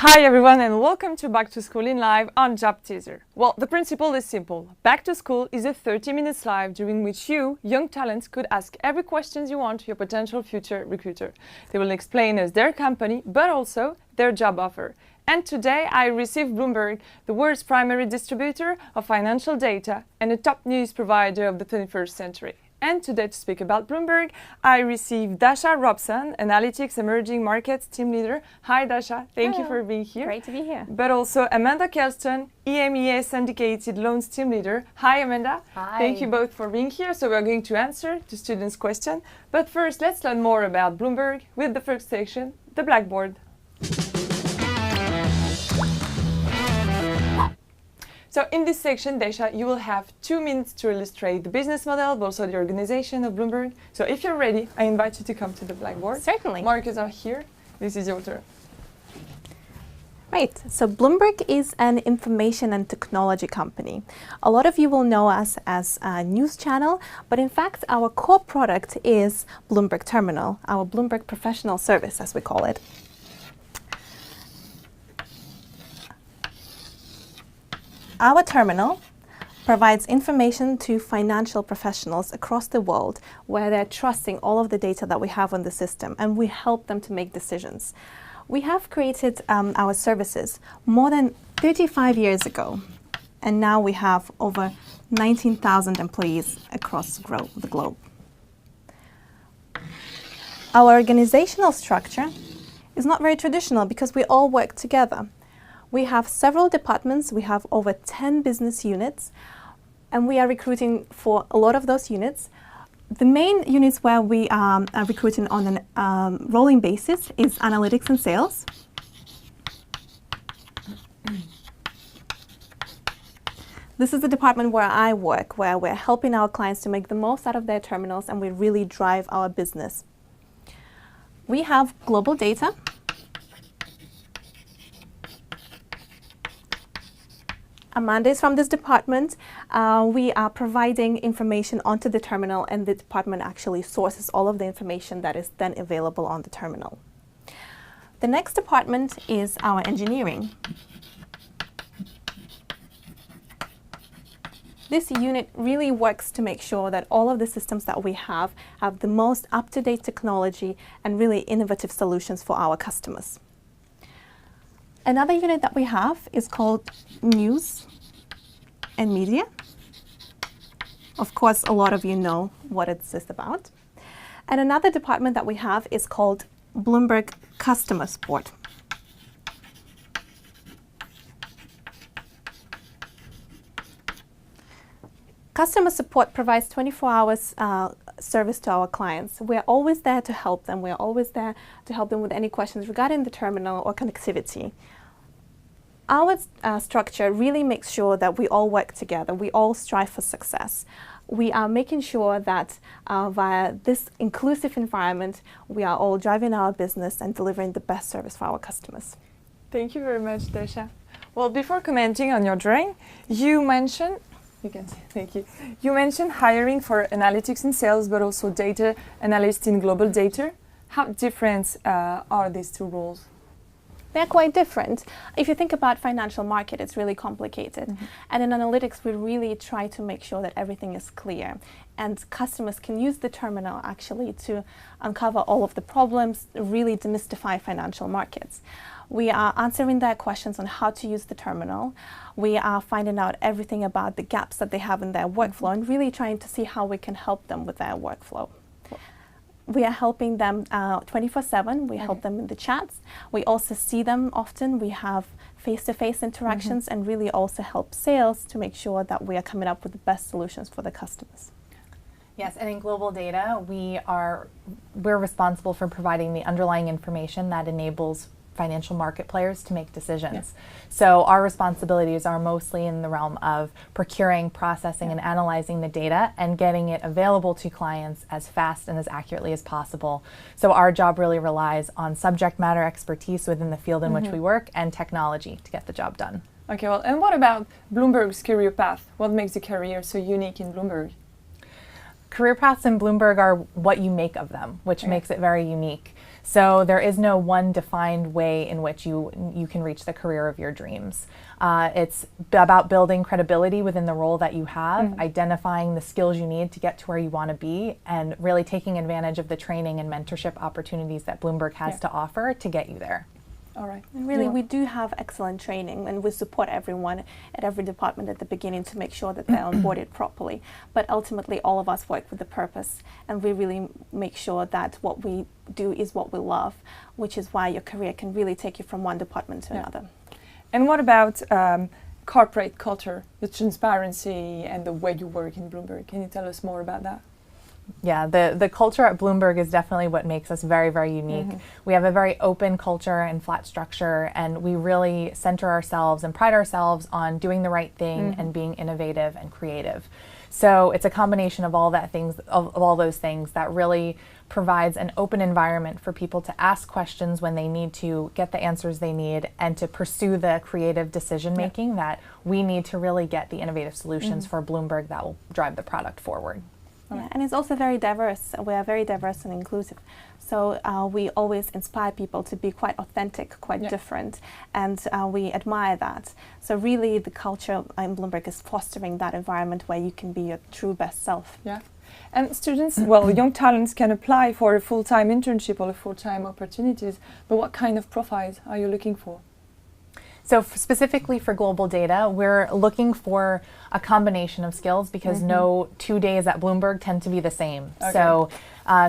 Hi everyone and welcome to Back to School in Live on Job Teaser. Well, the principle is simple. Back to School is a 30-minute live during which you, young talents, could ask every question you want to your potential future recruiter. They will explain us their company, but also their job offer. And today I received Bloomberg, the world's primary distributor of financial data and a top news provider of the 21st century. And today to speak about Bloomberg, I received Dasha Robson, Analytics Emerging Markets Team Leader. Hi Dasha, thank you for being here. Great to be here. But also Amanda Kelston, EMEA Syndicated Loans Team Leader. Hi Amanda. Hi. Thank you both for being here. So we're going to answer the students' question. But first, let's learn more about Bloomberg with the first section, the Blackboard. So in this section, Dasha, you will have 2 minutes to illustrate the business model, but also the organization of Bloomberg. So if you're ready, I invite you to come to the Blackboard. Certainly. Markers are here. This is your turn. Right, so Bloomberg is an information and technology company. A lot of you will know us as a news channel, but in fact our core product is Bloomberg Terminal, our Bloomberg professional service as we call it. Our terminal provides information to financial professionals across the world where they're trusting all of the data that we have on the system, and we help them to make decisions. We have created our services more than 35 years ago, and now we have over 19,000 employees across the globe. Our organizational structure is not very traditional because we all work together. We have several departments, we have over 10 business units, and we are recruiting for a lot of those units. The main units where we are recruiting on a rolling basis is analytics and sales. This is the department where I work, where we're helping our clients to make the most out of their terminals and we really drive our business. We have global data. Amanda is from this department. We are providing information onto the terminal, and the department actually sources all of the information that is then available on the terminal. The next department is our engineering. This unit really works to make sure that all of the systems that we have the most up-to-date technology and really innovative solutions for our customers. Another unit that we have is called News and Media. Of course, a lot of you know what it's about. And another department that we have is called Bloomberg Customer Support. Customer support provides 24 hours service to our clients. We're always there to help them. We're always there to help them with any questions regarding the terminal or connectivity. Our structure really makes sure that we all work together. We all strive for success. We are making sure that via this inclusive environment, we are all driving our business and delivering the best service for our customers. Thank you very much, Dasha. Well, before commenting on your drawing, you mentioned You mentioned hiring for analytics and sales, but also data analyst in global data. How different are these two roles? They're quite different. If you think about financial market, it's really complicated. Mm-hmm. And in analytics, we really try to make sure that everything is clear. And customers can use the terminal actually to uncover all of the problems, really demystify financial markets. We are answering their questions on how to use the terminal. We are finding out everything about the gaps that they have in their workflow and really trying to see how we can help them with their workflow. We are helping them 24/7. We help them in the chats. We also see them often. We have face-to-face interactions and really also help sales to make sure that we are coming up with the best solutions for the customers. Yes, and in global data, we're responsible for providing the underlying information that enables financial market players to make decisions. Yeah. So our responsibilities are mostly in the realm of procuring, processing, and analyzing the data and getting it available to clients as fast and as accurately as possible. So our job really relies on subject matter expertise within the field in which we work and technology to get the job done. Okay, well, and what about Bloomberg's career path? What makes the career so unique in Bloomberg? Career paths in Bloomberg are what you make of them, which makes it very unique. So there is no one defined way in which you can reach the career of your dreams. It's about building credibility within the role that you have, identifying the skills you need to get to where you want to be, and really taking advantage of the training and mentorship opportunities that Bloomberg has to offer to get you there. All right. And really, we do have excellent training, and we support everyone at every department at the beginning to make sure that they're onboarded properly. But ultimately, all of us work with a purpose, and we really make sure that what we do is what we love, which is why your career can really take you from one department to another. And what about corporate culture, the transparency and the way you work in Bloomberg? Can you tell us more about that? Yeah, the culture at Bloomberg is definitely what makes us very, very unique. We have a very open culture and flat structure, and we really center ourselves and pride ourselves on doing the right thing and being innovative and creative. So it's a combination of all those things that really provides an open environment for people to ask questions when they need to, get the answers they need, and to pursue the creative decision making that we need to really get the innovative solutions for Bloomberg that will drive the product forward. Yeah, and it's also very diverse. We are very diverse and inclusive. So we always inspire people to be quite authentic, quite different, and we admire that. So really the culture in Bloomberg is fostering that environment where you can be your true best self. Yeah. And students, well, young talents can apply for a full-time internship or a full-time opportunities, but what kind of profiles are you looking for? So specifically for global data, we're looking for a combination of skills because no 2 days at Bloomberg tend to be the same. Okay. So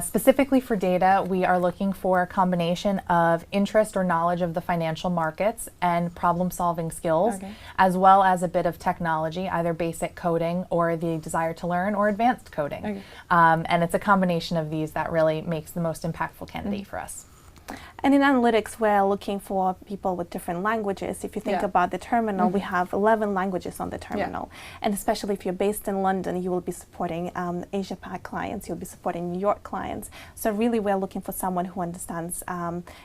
specifically for data, we are looking for a combination of interest or knowledge of the financial markets and problem-solving skills, as well as a bit of technology, either basic coding or the desire to learn or advanced coding. And it's a combination of these that really makes the most impactful candidate for us. And in analytics, we're looking for people with different languages. If you think about the terminal, we have 11 languages on the terminal. And especially if you're based in London, you will be supporting Asia-Pac clients, you'll be supporting New York clients. So really, we're looking for someone who understands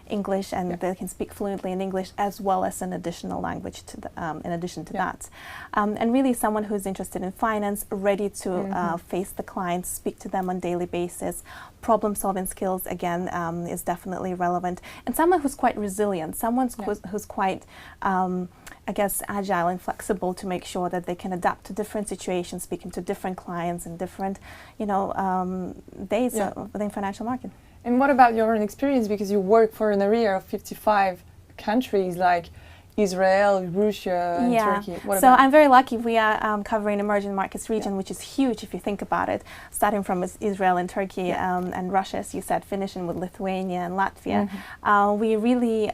English and they can speak fluently in English as well as an additional language to the, in addition to that. And really someone who's interested in finance, ready to face the clients, speak to them on a daily basis. Problem-solving skills, again, is definitely relevant. And someone who's quite resilient, someone who's quite, I guess, agile and flexible to make sure that they can adapt to different situations, speaking to different clients and different, days within financial market. And what about your own experience? Because you work for an area of 55 countries like Israel, Russia, and Turkey. So I'm very lucky. We are covering emerging markets region, which is huge if you think about it, starting from Israel and Turkey and Russia, as you said, finishing with Lithuania and Latvia. We really,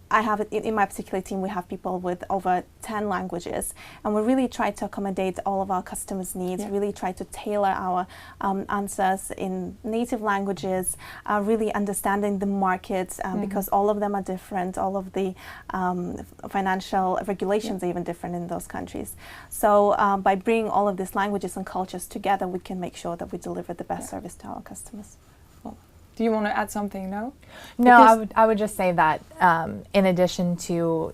I have in my particular team, we have people with over 10 languages, and we really try to accommodate all of our customers' needs, really try to tailor our answers in native languages, really understanding the markets because all of them are different, all of the financial regulations are even different in those countries. So by bringing all of these languages and cultures together, we can make sure that we deliver the best service to our customers. Do you want to add something? No. No, I would just say that in addition to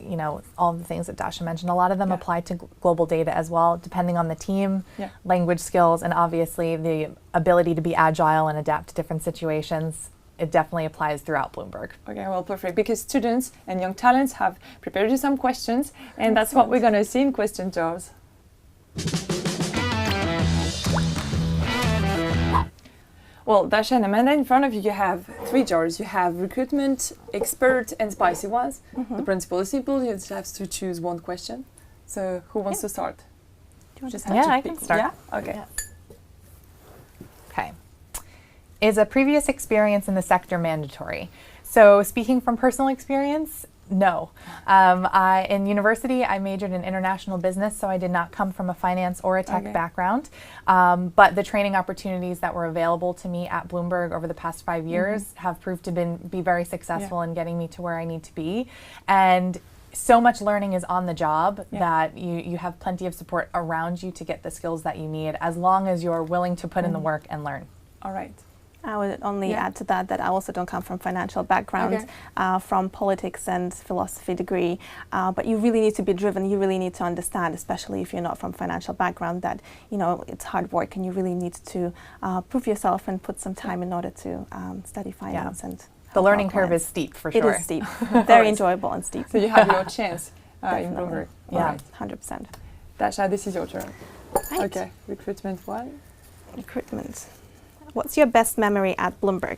all the things that Dasha mentioned, a lot of them apply to global data as well, depending on the team, language skills, and obviously the ability to be agile and adapt to different situations. It definitely applies throughout Bloomberg. Okay, well, perfect. Because students and young talents have prepared you some questions, and that's what we're going to see in question jobs. Well, Dasha and Amanda, in front of you, you have 3 jars. You have recruitment, expert, and spicy ones. The principle is simple. You just have to choose one question. So who wants to start? Do you want to start? I can start. Yeah? Okay. Okay. Is a previous experience in the sector mandatory? So speaking from personal experience, no. In university, I majored in international business, so I did not come from a finance or a tech background. But the training opportunities that were available to me at Bloomberg over the past 5 years have proved to be very successful in getting me to where I need to be. And so much learning is on the job that you have plenty of support around you to get the skills that you need, as long as you're willing to put in the work and learn. All right. I would only add to that I also don't come from financial background, from politics and philosophy degree, but you really need to be driven. You really need to understand, especially if you're not from financial background, that it's hard work and you really need to prove yourself and put some time in order to study finance and. The learning curve is steep for sure. It is steep, very enjoyable and steep. So you have your chance in Bloomberg. Yeah, 100%. Dasha, this is your turn. Right. Okay, recruitment one. Recruitment. What's your best memory at Bloomberg?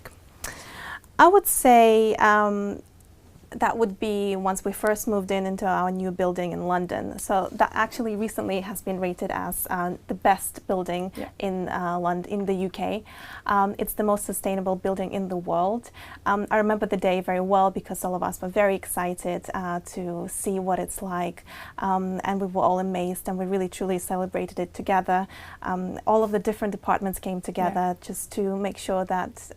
I would say that would be once we first moved into our new building in London. So that actually recently has been rated as the best building in London, in the UK. It's the most sustainable building in the world. I remember the day very well because all of us were very excited to see what it's like, and we were all amazed, and we really truly celebrated it together. All of the different departments came together just to make sure that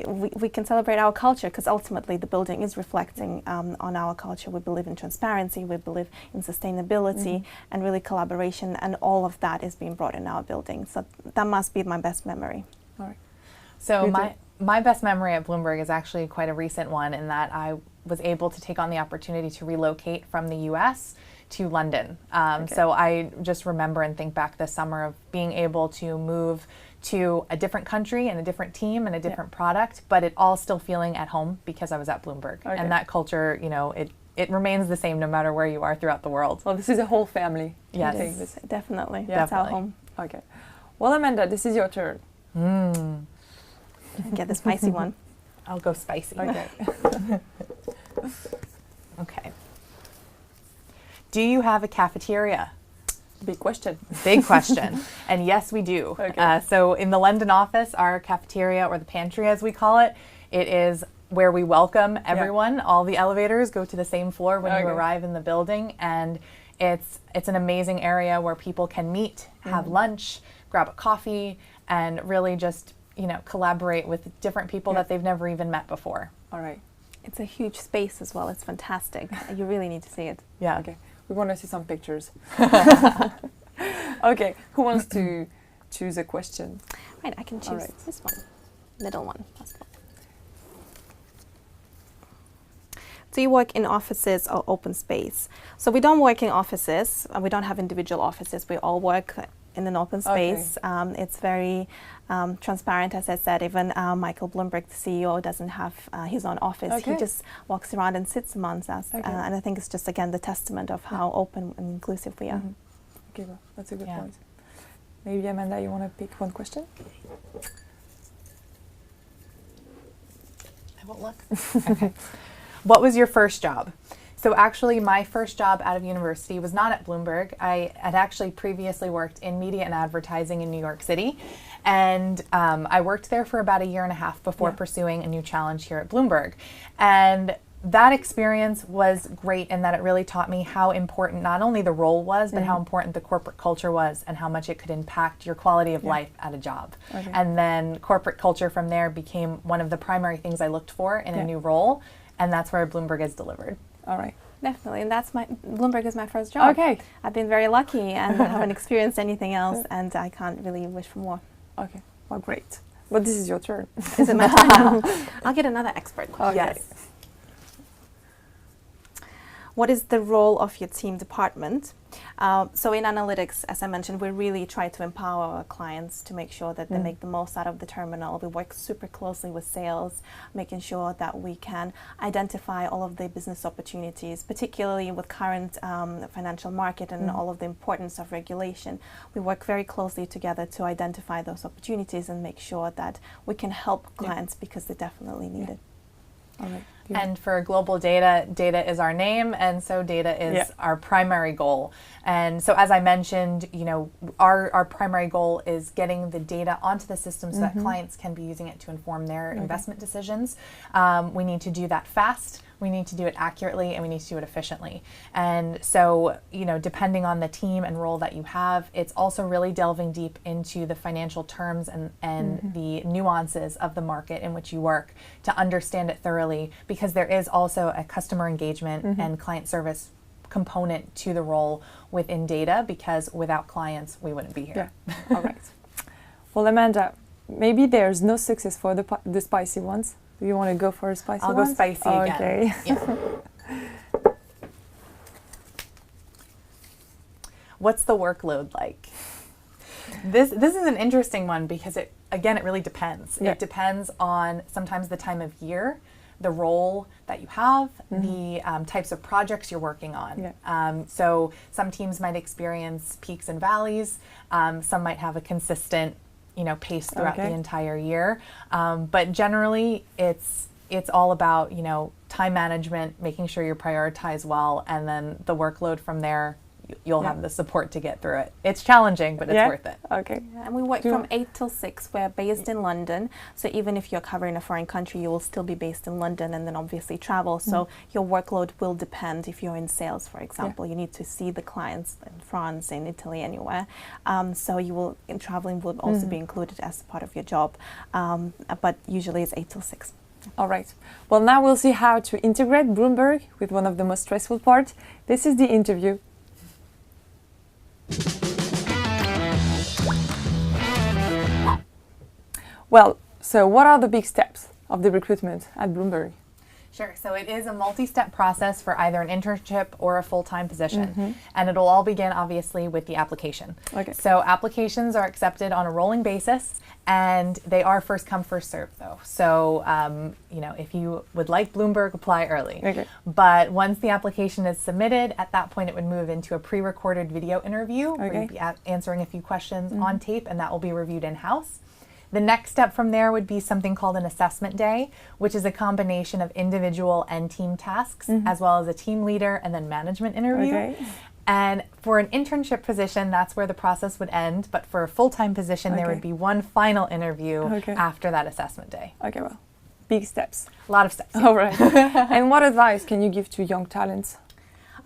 we can celebrate our culture, because ultimately the building is reflecting on our culture. We believe in transparency, we believe in sustainability and really collaboration, and all of that is being brought in our building. So that must be my best memory. All right. So my best memory at Bloomberg is actually quite a recent one, in that I was able to take on the opportunity to relocate from the US to London. So I just remember and think back this summer of being able to move to a different country and a different team and a different product, but it all still feeling at home because I was at Bloomberg. And that culture, it remains the same no matter where you are throughout the world. Well, this is a whole family. Yes, definitely. That's our home. Okay. Well, Amanda, this is your turn. Get the spicy one. I'll go spicy. Okay. Okay. Do you have a cafeteria? Big question. Big question. And yes, we do. Okay. So in the London office, our cafeteria, or the pantry as we call it, it is where we welcome everyone. All the elevators go to the same floor when you arrive in the building, and it's an amazing area where people can meet, have lunch, grab a coffee, and really just collaborate with different people that they've never even met before. All right. It's a huge space as well. It's fantastic. You really need to see it. Yeah. Okay. We want to see some pictures. Okay. Who wants to choose a question? Right, I can choose this one. Middle one. Last one. Do you work in offices or open space? So we don't work in offices. We don't have individual offices. We all work in an open space. It's very transparent, as I said. Even Michael Bloomberg, the CEO, doesn't have his own office. He just walks around and sits amongst us. And I think it's just, again, the testament of how open and inclusive we are. Okay, well, that's a good point. Maybe, Amanda, you want to pick one question? I won't look. Okay. What was your first job? So actually, my first job out of university was not at Bloomberg. I had actually previously worked in media and advertising in New York City. And I worked there for about a year and a half before pursuing a new challenge here at Bloomberg. And that experience was great in that it really taught me how important not only the role was, but how important the corporate culture was, and how much it could impact your quality of life at a job. And then corporate culture from there became one of the primary things I looked for in a new role. And that's where Bloomberg has delivered. All right. Definitely, and Bloomberg is my first job. Okay. I've been very lucky and haven't experienced anything else, and I can't really wish for more. Okay, well, great. But this is your turn. Is it my turn now? I'll get another expert question. Okay. Yes. What is the role of your team department? So in analytics, as I mentioned, we really try to empower our clients to make sure that they make the most out of the terminal. We work super closely with sales, making sure that we can identify all of the business opportunities, particularly with current financial market and all of the importance of regulation. We work very closely together to identify those opportunities and make sure that we can help clients because they definitely need it. All right. And for global data, data is our name, and so data is our primary goal. And so as I mentioned, our primary goal is getting the data onto the system so that clients can be using it to inform their investment decisions. We need to do that fast. We need to do it accurately, and we need to do it efficiently. And so, depending on the team and role that you have, it's also really delving deep into the financial terms and the nuances of the market in which you work to understand it thoroughly, because there is also a customer engagement and client service component to the role within data, because without clients, we wouldn't be here. Yeah. All right. Well, Amanda, maybe there's no success for the spicy ones. Do you want to go for a spicy I'll ones? go spicy again. Okay. Yeah. What's the workload like? This is an interesting one because it really depends. Yeah. It depends on sometimes the time of year, the role that you have, the types of projects you're working on. Yeah. So some teams might experience peaks and valleys. Some might have a consistent, pace throughout the entire year. But generally, it's all about time management, making sure you prioritize well, and then the workload from there. You'll have the support to get through it. It's challenging, but it's worth it. Okay. And we work from 8 till 6. We're based in London. So even if you're covering a foreign country, you will still be based in London and then obviously travel. So your workload will depend if you're in sales, for example. You need to see the clients in France, in Italy, anywhere. So traveling will also be included as part of your job. But usually it's 8 till 6. All right. Well, now we'll see how to integrate Bloomberg with one of the most stressful parts. This is the interview. Well, so what are the big steps of the recruitment at Bloomberg? Sure. So it is a multi-step process for either an internship or a full-time position. And it'll all begin, obviously, with the application. Okay. So applications are accepted on a rolling basis, and they are first come, first served, though. So, if you would like Bloomberg, apply early. Okay. But once the application is submitted, at that point, it would move into a pre-recorded video interview where you'd be answering a few questions on tape, and that will be reviewed in-house. The next step from there would be something called an assessment day, which is a combination of individual and team tasks, as well as a team leader and then management interview. Okay. And for an internship position, that's where the process would end. But for a full-time position, there would be one final interview after that assessment day. Okay, well, big steps. A lot of steps. All right. And what advice can you give to young talents?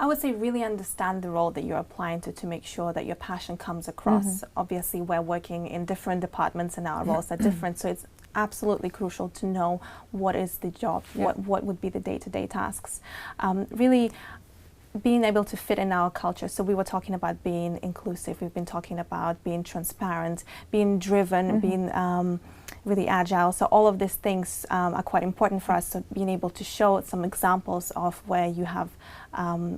I would say really understand the role that you're applying to make sure that your passion comes across. Obviously, we're working in different departments and our roles are different, so it's absolutely crucial to know what is the job, what would be the day-to-day tasks. Really being able to fit in our culture. So we were talking about being inclusive, we've been talking about being transparent, being driven, being really agile. So all of these things are quite important for us. So being able to show some examples of where you have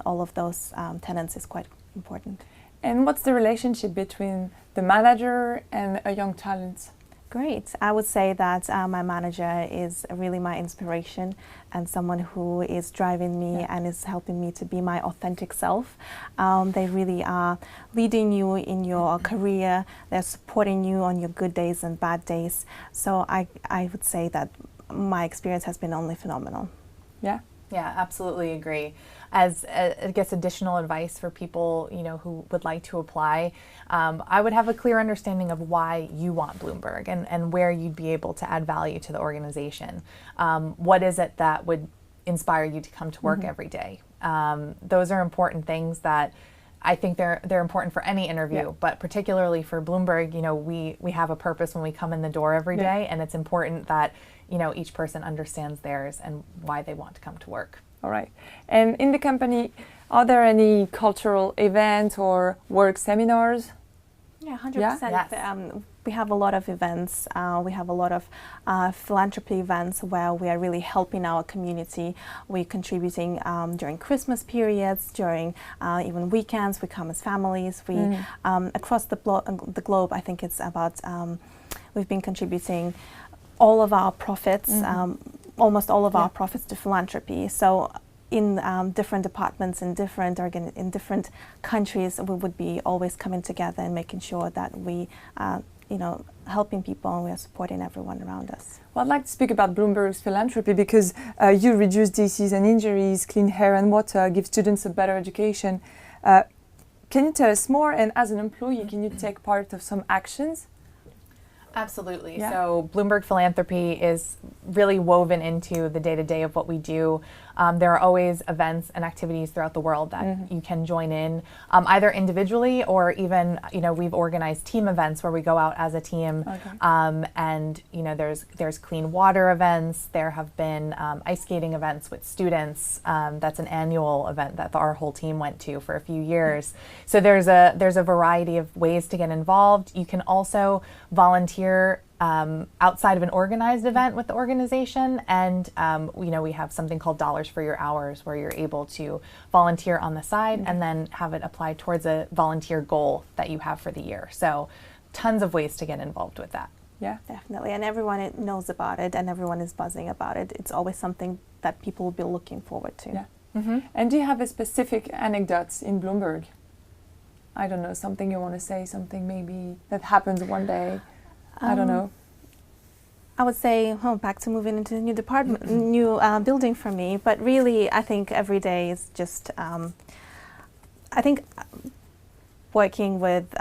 all of those tenets is quite important. And what's the relationship between the manager and a young talent? Great. I would say that my manager is really my inspiration and someone who is driving me and is helping me to be my authentic self. They really are leading you in your career. They're supporting you on your good days and bad days. So I would say that my experience has been only phenomenal. Yeah. Yeah, absolutely agree. As I guess additional advice for people who would like to apply, I would have a clear understanding of why you want Bloomberg and where you'd be able to add value to the organization. What is it that would inspire you to come to work every day? Those are important things that I think they're important for any interview, but particularly for Bloomberg, we have a purpose when we come in the door every day, and it's important that each person understands theirs and why they want to come to work. All right. And in the company, are there any cultural events or work seminars? Yeah, 100%. Yes. We have a lot of events. We have a lot of philanthropy events where we are really helping our community. We're contributing during Christmas periods, during even weekends. We come as families. We across the globe, I think it's about, we've been contributing all of our profits, almost all of our profits to philanthropy. So in different departments, in different countries, we would be always coming together and making sure that we helping people and we are supporting everyone around us. Well, I'd like to speak about Bloomberg's philanthropy because you reduce disease and injuries, clean air and water, give students a better education. Can you tell us more? And as an employee, can you take part of some actions? Absolutely. Yeah. So Bloomberg Philanthropy is really woven into the day-to-day of what we do. There are always events and activities throughout the world that you can join in, either individually or even, we've organized team events where we go out as a team. And, there's clean water events. There have been ice skating events with students. That's an annual event that our whole team went to for a few years. So there's a variety of ways to get involved. You can also volunteer outside of an organized event with the organization, and we have something called Dollars for Your Hours, where you're able to volunteer on the side and then have it applied towards a volunteer goal that you have for the year. So tons of ways to get involved with that. Yeah, definitely. And everyone knows about it, and everyone is buzzing about it. It's always something that people will be looking forward to. Yeah. And do you have a specific anecdotes in Bloomberg? I don't know, something you want to say, something maybe that happens one day. I don't know. I would say, back to moving into the new department, new building for me. But really, I think every day is just, I think working with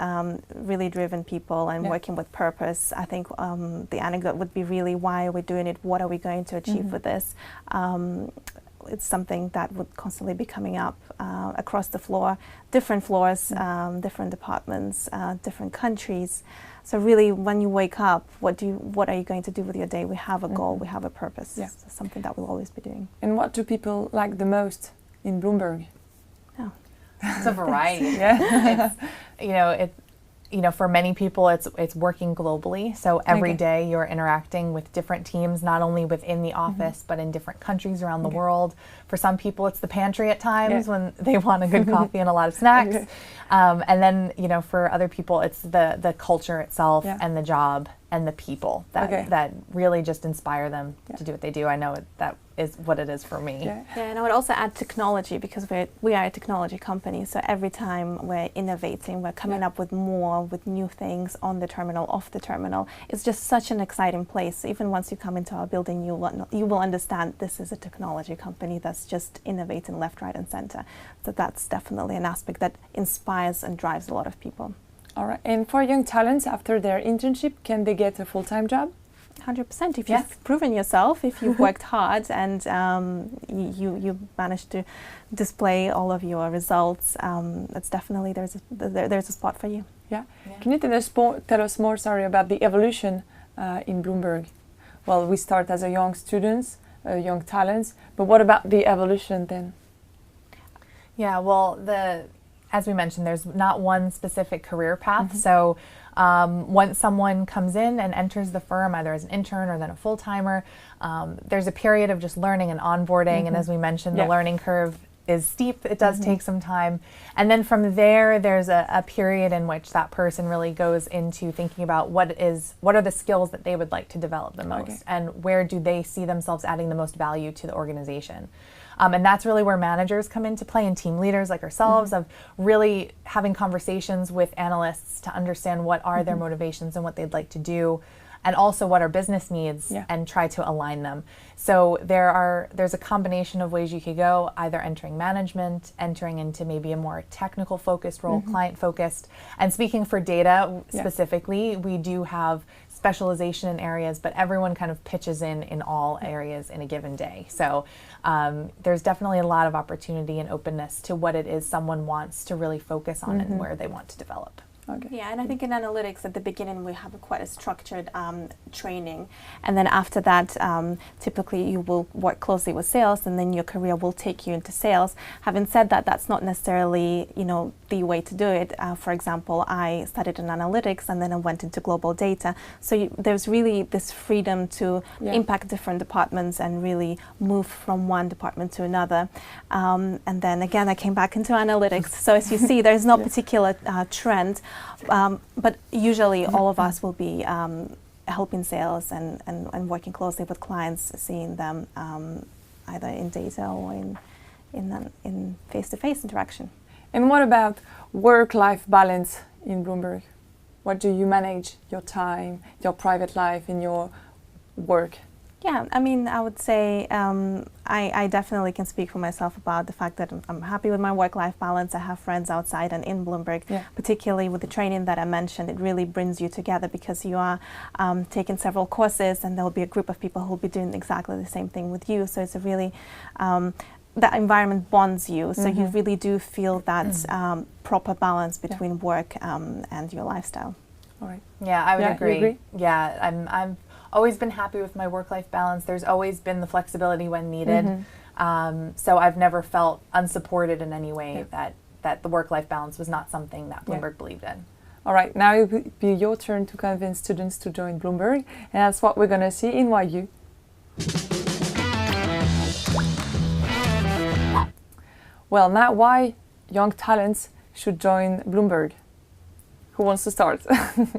really driven people and working with purpose. I think the anecdote would be really, why are we doing it? What are we going to achieve with this? It's something that would constantly be coming up across the floor, different floors, different departments, different countries. So really, when you wake up, what are you going to do with your day? We have a goal, we have a purpose. Yeah. So something that we'll always be doing. And what do people like the most in Bloomberg? Oh. It's a variety. Yeah. For many people, it's working globally. So every day you're interacting with different teams, not only within the office, but in different countries around the world. For some people, it's the pantry at times when they want a good coffee and a lot of snacks. And then, for other people, it's the culture itself and the job and the people that really just inspire them to do what they do. I know that is what it is for me. Yeah, and I would also add technology, because we are a technology company. So every time we're innovating, we're coming up with new things on the terminal, off the terminal. It's just such an exciting place. Even once you come into our building, you will understand this is a technology company that's just innovating left, right, and center. So that's definitely an aspect that inspires and drives a lot of people. All right. And for young talents, after their internship, can they get a full-time job? 100%. If you've proven yourself, if you've worked hard, and you managed to display all of your results, it's definitely there's a spot for you. Yeah. Can you tell us more? About the evolution in Bloomberg? Well, we start as a young students, young talents, but what about the evolution then? Yeah. Well, as we mentioned, there's not one specific career path. So once someone comes in and enters the firm, either as an intern or then a full-timer, there's a period of just learning and onboarding. And as we mentioned, the learning curve is steep. It does take some time. And then from there's a period in which that person really goes into thinking about what are the skills that they would like to develop the most, and where do they see themselves adding the most value to the organization. And that's really where managers come into play, and team leaders like ourselves, of really having conversations with analysts to understand what are their motivations and what they'd like to do, and also what our business needs, and try to align them. So there's a combination of ways you could go, either entering management, entering into maybe a more technical focused role, client focused. And speaking for data specifically, we do have specialization in areas, but everyone kind of pitches in all areas in a given day. So there's definitely a lot of opportunity and openness to what it is someone wants to really focus on and where they want to develop. Yeah, and I think in analytics at the beginning we have quite a structured training, and then after that typically you will work closely with sales, and then your career will take you into sales. Having said that, that's not necessarily the way to do it. For example, I studied in analytics and then I went into global data. So there's really this freedom to impact different departments and really move from one department to another. And then again, I came back into analytics. So as you see, there's no particular trend. But usually all of us will be helping sales and working closely with clients, seeing them either in data or in face-to-face interaction. And what about work-life balance in Bloomberg? What do you manage your time, your private life, in your work? Yeah, I mean, I would say I definitely can speak for myself about the fact that I'm happy with my work-life balance. I have friends outside and in Bloomberg, particularly with the training that I mentioned. It really brings you together because you are taking several courses, and there will be a group of people who will be doing exactly the same thing with you. So it's a really, that environment bonds you. So you really do feel that proper balance between work and your lifestyle. All right. Yeah, I would agree. You agree? Yeah, I'm always been happy with my work-life balance. There's always been the flexibility when needed. So I've never felt unsupported in any way, that the work-life balance was not something that Bloomberg believed in. All right, now it will be your turn to convince students to join Bloomberg, and that's what we're going to see in YU. Well, now why young talents should join Bloomberg? Who wants to start?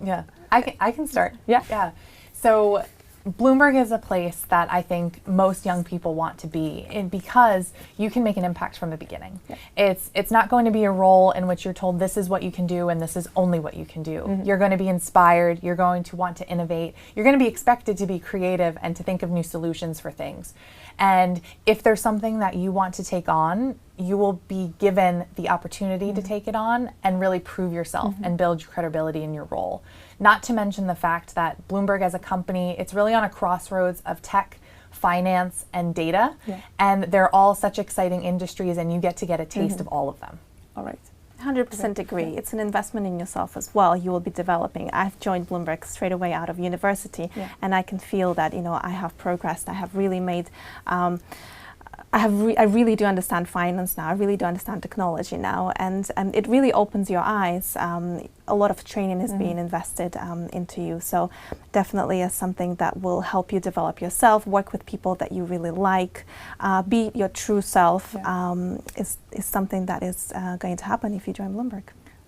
Yeah, I can start. Yeah. Yeah. So Bloomberg is a place that I think most young people want to be in because you can make an impact from the beginning. Yeah. It's not going to be a role in which you're told this is what you can do and this is only what you can do. Mm-hmm. You're going to be inspired, you're going to want to innovate, you're going to be expected to be creative and to think of new solutions for things. And if there's something that you want to take on, you will be given the opportunity mm-hmm. to take it on and really prove yourself mm-hmm. and build your credibility in your role. Not to mention the fact that Bloomberg as a company, it's really on a crossroads of tech, finance, and data. Yeah. And they're all such exciting industries and you get to get a taste mm-hmm. of all of them. All right. 100% agree. It's an investment in yourself as well. You will be developing. I've joined Bloomberg straight away out of university, and I can feel that I have progressed. I have really made. I really do understand finance now. I really do understand technology now, and it really opens your eyes. A lot of training is being invested into you, so definitely is something that will help you develop yourself, work with people that you really like, be your true self. Is something that is going to happen if you join Bloomberg.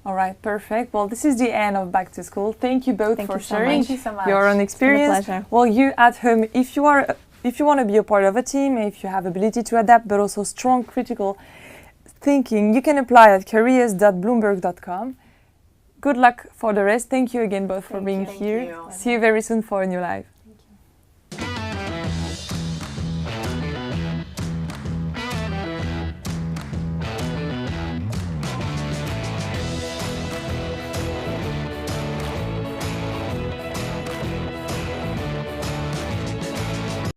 All right, perfect. Well, this is the end of Back to School. Thank you both for sharing your own experience. It's been a pleasure. Well, you at home, if you want to be a part of a team, if you have ability to adapt, but also strong critical thinking, you can apply at careers.bloomberg.com. Good luck for the rest. Thank you again both for being here. See you very soon for a new live.